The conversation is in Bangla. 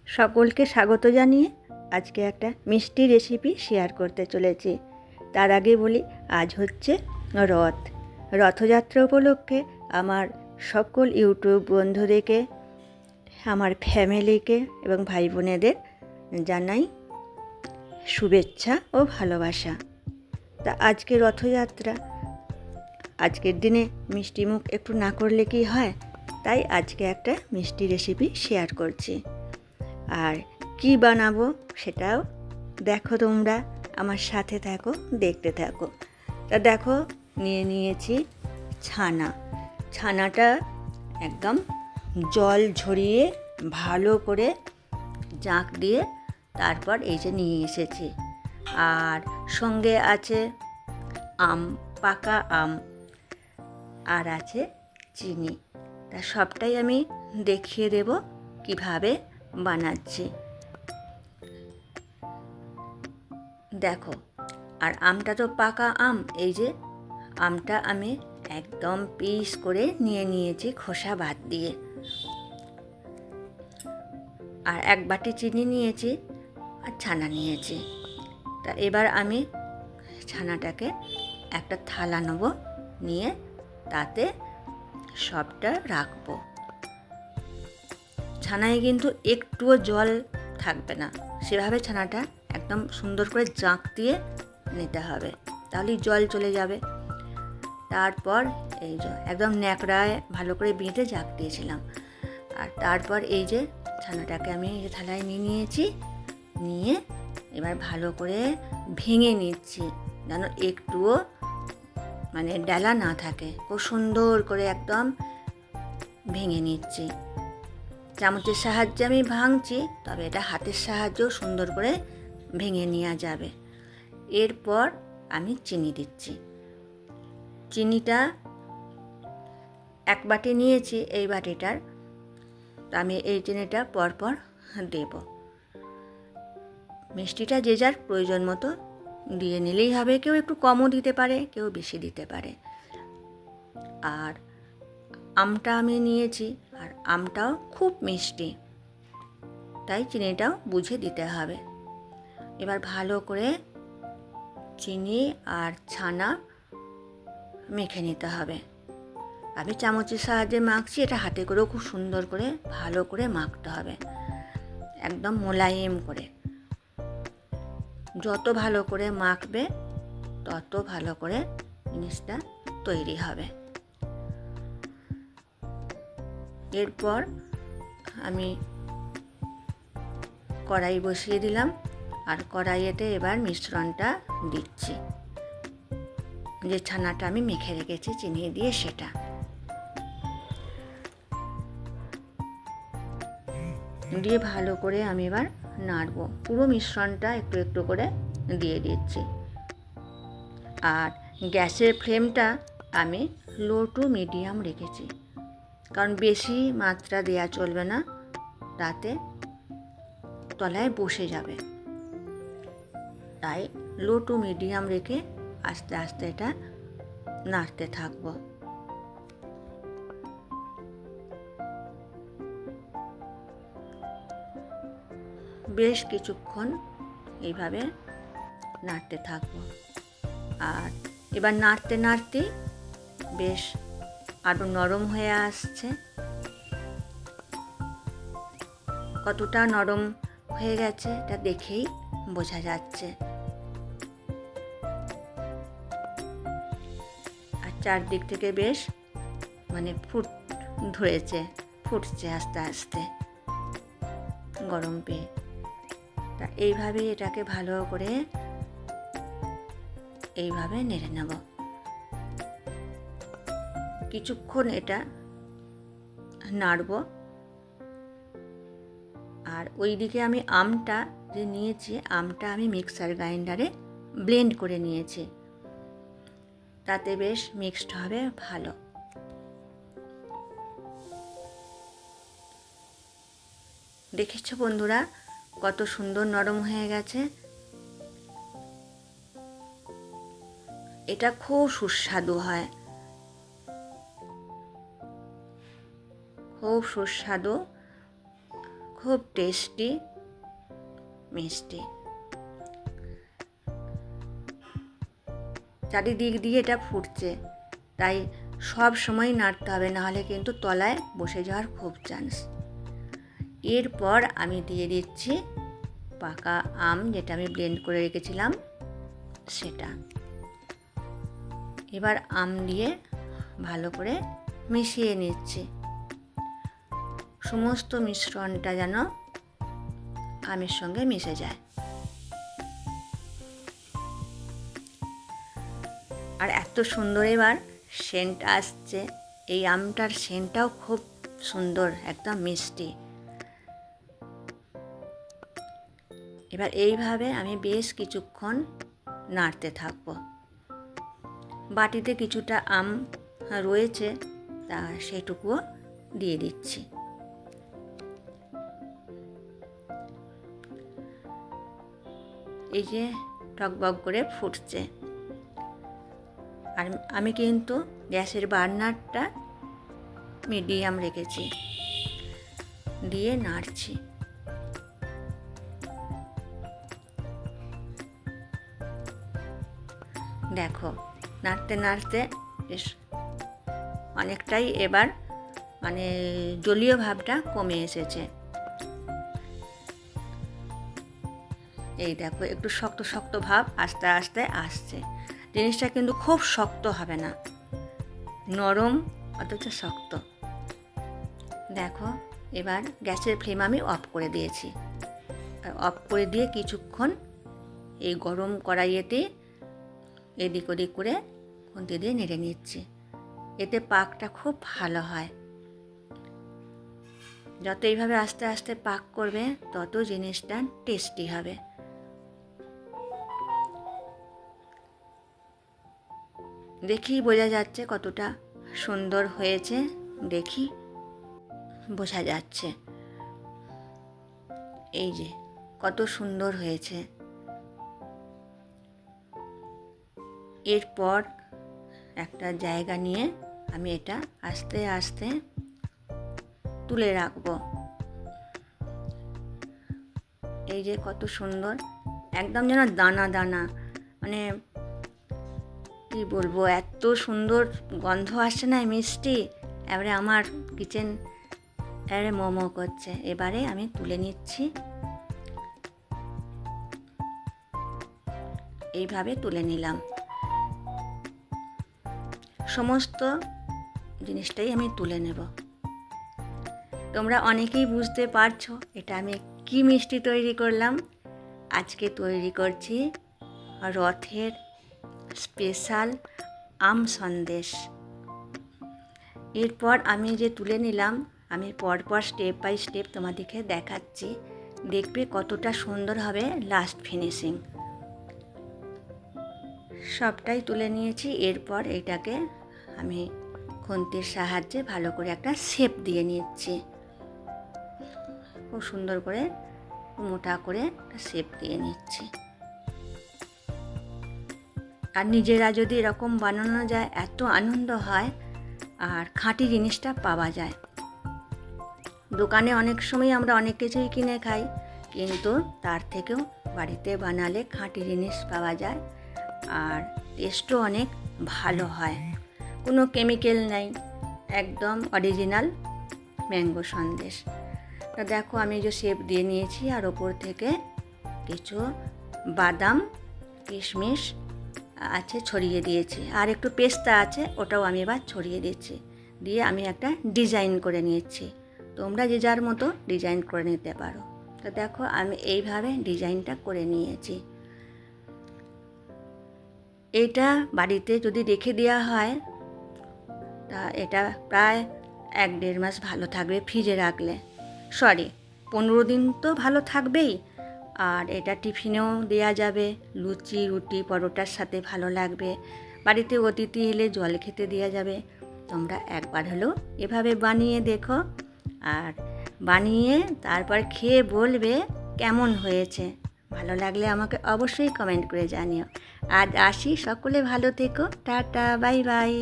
সকলকে স্বাগত জানিয়ে আজকে একটা মিষ্টি রেসিপি শেয়ার করতে চলেছি। তার আগে বলি, আজ হচ্ছে রথযাত্রা উপলক্ষে আমার সকল ইউটিউব বন্ধুদেরকে, আমার ফ্যামিলিকে এবং ভাই বোনেদের জানাই শুভেচ্ছা ও ভালোবাসা। তা আজকে রথযাত্রা, আজকের দিনে মিষ্টি মুখ একটু না করলে কি হয়, তাই আজকে একটা মিষ্টি রেসিপি শেয়ার করছি। আর কি বানাবো সেটাও দেখো, তোমরা আমার সাথে থাকো, দেখতে থাকো। তা দেখো, নিয়েছি ছানাটা একদম জল ঝরিয়ে ভালো করে জাঁক দিয়ে তারপর এই যে নিয়ে এসেছি। আর সঙ্গে আছে পাকা আম, আর আছে চিনি। তা সবটাই আমি দেখিয়ে দেব কিভাবে বানাচ্ছি। দেখো, আর আমটা তো পাকা আম, এই যে আমটা আমি একদম পিস করে নিয়েছি খোসা বাদ দিয়ে। আর এক বাটি চিনি নিয়েছি আর ছানা নিয়েছি। তা এবার আমি ছানাটাকে একটা থালা নেব, নিয়ে তাতে সবটা রাখবো। ছানায় কিন্তু একটুও জল থাকবে না, সেভাবে ছানাটা একদম সুন্দর করে জাঁক দিয়ে নিতে হবে, তাহলেই জল চলে যাবে। তারপর এই যে একদম ন্যাকড়ায় ভালো করে বেঁধে জাঁক দিয়েছিলাম। আর তারপর এই যে ছানাটাকে আমি এই যে থালায় নিয়েছি, নিয়ে এবার ভালো করে ভেঙে নিচ্ছি, যেন একটুও মানে ডালা না থাকে। খুব সুন্দর করে একদম ভেঙে নিচ্ছি। চামচের সাহায্যে আমি ভাঙছি, তবে এটা হাতের সাহায্যেও সুন্দর করে ভেঙে নেওয়া যাবে। এরপর আমি চিনি দিচ্ছি। চিনিটা এক বাটি নিয়েছি, এই বাটিটার, তো আমি এই চিনিটা পরপর দেব। মিষ্টিটা যে যার প্রয়োজন মতো দিয়ে নিলেই হবে, কেউ একটু কমও দিতে পারে, কেউ বেশি দিতে পারে। আর আমটা আমি নিয়েছি, আর আমটাও খুব মিষ্টি, তাই চিনিটাও বুঝে দিতে হবে। এবার ভালো করে চিনি আর ছানা মেখে নিতে হবে। আমি চামচের সাহায্যে মাখছি, এটা হাতে করেও খুব সুন্দর করে ভালো করে মাখতে হবে, একদম মোলায়েম করে। যত ভালো করে মাখবে তত ভালো করে জিনিসটা তৈরি হবে। এরপর আমি কড়াই বসিয়ে দিলাম, আর কড়াইয়েতে এবার মিশ্রণটা দিচ্ছি, যে ছানাটা আমি মেখে রেখেছি চিনি দিয়ে, সেটা দিয়ে ভালো করে আমি এবার নাড়বো। পুরো মিশ্রণটা একটু একটু করে দিয়ে দিচ্ছি। আর গ্যাসের ফ্লেমটা আমি লো টু মিডিয়াম রেখেছি, কারণ বেশি মাত্রা দেওয়া চলবে না, তাতে তলায় বসে যাবে। তাই লো টু মিডিয়াম রেখে আস্তে আস্তে এটা নাড়তে থাকবো। বেশ কিছুক্ষণ এইভাবে নাড়তে থাকবো। আর এবার নাড়তে নাড়তে বেশ আরও নরম হয়ে আসছে। কতটা নরম হয়ে গেছে এটা দেখেই বোঝা যাচ্ছে। আর চারদিক থেকে বেশ মানে ফুটছে আস্তে আস্তে গরম পেয়ে। তা এইভাবে এটাকে ভালো করে এইভাবে নেড়ে নেব। কিছুক্ষণ এটা নাড়ব। আর ওইদিকে আমি আমটা যে নিয়েছি, আমটা আমি মিক্সার গ্রাইন্ডারে ব্লেন্ড করে নিয়েছি, তাতে বেশ মিক্সড হবে ভালো। দেখেছো বন্ধুরা, কত সুন্দর নরম হয়ে গেছে। এটা খুব সুস্বাদু হয়, খুব সুস্বাদু। খুব টেস্টি মিষ্টি। চারিদিক দিয়ে এটা ফুটছে, তাই সব সময় নাড়তে হবে, নাহলে কিন্তু তলায় বসে যাওয়ার খুব চান্স। এরপর আমি দিয়ে দিচ্ছি পাকা আম, যেটা আমি ব্লেন্ড করে রেখেছিলাম সেটা। এবার আম দিয়ে ভালো করে মিশিয়ে নিচ্ছি। সমস্ত মিশ্রণটা যেন আমের সঙ্গে মিশে যায়। আর এত সুন্দর এবার সেন্ট আসছে, এই আমটার সেন্টটাও খুব সুন্দর, একদম মিষ্টি। এবার এইভাবে আমি বেশ কিছুক্ষণ নাড়তে থাকবো। বাটিতে কিছুটা আম রয়েছে, তা সেটুকুও দিয়ে দিচ্ছি। এই যে টকবক করে ফুটছে। আর আমি কিন্তু গ্যাসের বার্নারটা মিডিয়াম রেখেছি, দিয়ে নাড়ছি। দেখো নাড়তে নাড়তে বেশ অনেকটাই এবার মানে জলীয় ভাবটা কমে এসেছে। এই দেখো একটু শক্ত শক্ত ভাব আস্তে আস্তে আসছে। জিনিসটা কিন্তু খুব শক্ত হবে না, নরম অথচ শক্ত। দেখো এবার গ্যাসের ফ্লেম আমি অফ করে দিয়েছি। আর অফ করে দিয়ে কিছুক্ষণ এই গরম কড়াইয়েতে এদিক ওদিক করে খুন্তি দিয়ে নেড়ে নিচ্ছি। এতে পাকটা খুব ভালো হয়। যত এইভাবে আস্তে আস্তে পাক করবে তত জিনিসটা টেস্টি হবে। দেখি বোঝা যাচ্ছে কতটা সুন্দর হয়েছে, দেখি বোঝা যাচ্ছে। এই যে কত সুন্দর হয়েছে। এরপর একটা জায়গা নিয়ে আমি এটা আস্তে আস্তে তুলে রাখবো। এই যে কত সুন্দর, একদম যেন দানা দানা, মানে কি বলবো, এত সুন্দর গন্ধ আসছে না মিষ্টি। এবারে আমার কিচেন এবারে মোমো করছে। এবারে আমি তুলে নিচ্ছি, এইভাবে তুলে নিলাম। সমস্ত জিনিসটাই আমি তুলে নেব। তোমরা অনেকেই বুঝতে পারছো এটা আমি কি মিষ্টি তৈরি করলাম। আজকে তৈরি করছি রথের স্পেশাল আম সন্দেশ। এরপর আমি যে তুলে নিলাম, আমি পরপর স্টেপ বাই স্টেপ তোমাদেরকে দেখাচ্ছি, দেখবে কতটা সুন্দর হবে লাস্ট ফিনিশিং। সবটাই তুলে নিয়েছি। এরপর এটাকে আমি খুন্তির সাহায্যে ভালো করে একটা শেপ দিয়ে নিচ্ছি। খুব সুন্দর করে মোটা করে একটা শেপ দিয়ে নিচ্ছি। আর নিজেরা যদি এরকম বানানো যায় এত আনন্দ হয়, আর খাঁটি জিনিসটা পাওয়া যায়। দোকানে অনেক সময় আমরা অনেক কিছুই কিনে খাই, কিন্তু তার থেকেও বাড়িতে বানালে খাঁটি জিনিস পাওয়া যায়, আর টেস্টও অনেক ভালো হয়। কোনো কেমিক্যাল নেই, একদম অরিজিনাল ম্যাঙ্গো সন্দেশ। তা দেখো আমি যে শেপ দিয়ে নিয়েছি, আর ওপর থেকে কিছু বাদাম কিশমিশ আছে ছড়িয়ে দিয়েছি, আর একটু পেস্তা আছে, ওটাও আমি এবার ছড়িয়ে দিচ্ছি। দিয়ে আমি একটা ডিজাইন করে নিয়েছি। তোমরা যে যার মতো ডিজাইন করে নিতে পারো। তো দেখো আমি এইভাবে ডিজাইনটা করে নিয়েছি। এটা বাড়িতে যদি রেখে দেওয়া হয়, তা এটা প্রায় 1-1.5 মাস ভালো থাকবে ফ্রিজে রাখলে। 15 দিন তো ভালো থাকবেই। আর এটা টিফিনেও দেওয়া যাবে, লুচি রুটি পরোটার সাথে ভালো লাগবে। বাড়িতে অতিথি এলে জল খেতে দেওয়া যাবে। তোমরা একবার হলেও এভাবে বানিয়ে দেখো, আর বানিয়ে তারপর খেয়ে বলবে কেমন হয়েছে। ভালো লাগলে আমাকে অবশ্যই কমেন্ট করে জানিও। আজ আসি, সকলে ভালো থেকো, টাটা, বাই বাই।